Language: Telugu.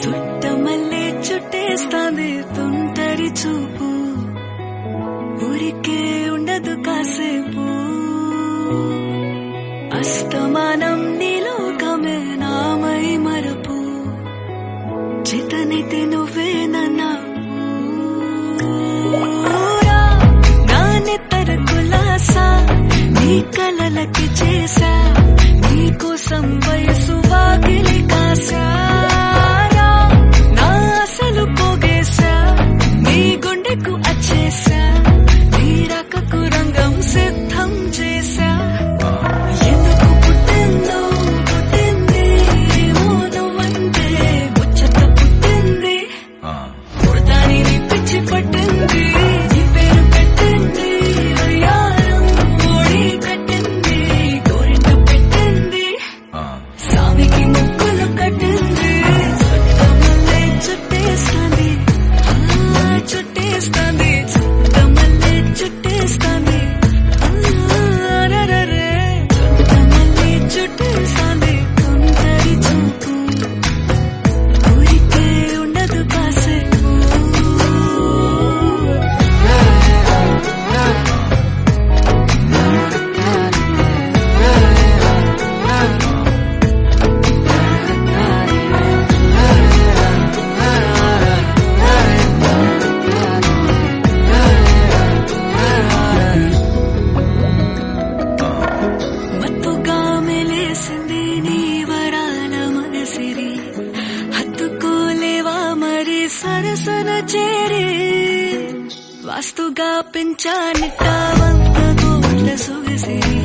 చుట్టమల్లే చుట్టేస్తాంది తుంటరి చూపు, ఊరికే ఉండదు కాసేపు. అస్తమానం నీలోకమే నామై మరపు, చితనైతే నువ్వేనన్నా నానెత్తర కులాసా నీ కలలకి చేసా, నీకోసం వయసు వాకిలి కాసా, నా అసలు పోగేశా, నీ గుండెకు అచ్చేసా, నీ రకకు రంగం సిద్ధం చేశా. ఎందుకు పుట్టిందో పుట్టింది ఏమో నువ్వంటే ముచ్చట పుట్టింది, పుడతాని నీ పిచ్చి పట్టింది, నీ పేరు పెట్టింది వయ్యారం ఓడి కట్టింది, గోరింట పెట్టింది, సామికి ముక్కులు కట్టింది, చుట్టమల్లే చుట్టేస్తాంది, చుట్టేస్తాంది, చుట్టమల్లే చుట్టేస్తాంది, అరెరెరె, చుట్టమల్లే చుట్టేస్తాంది తుంటరి చూపు, ఊరికే ఉండదు కాసేపు. మత్తుగా మెలేసింది నీ వరాల మనసిరి, హత్తుకోలేవా మరి సరసన చేరి, వాస్తుగా పెంచానిట్ట 100 కోట్ల సొగసిరి.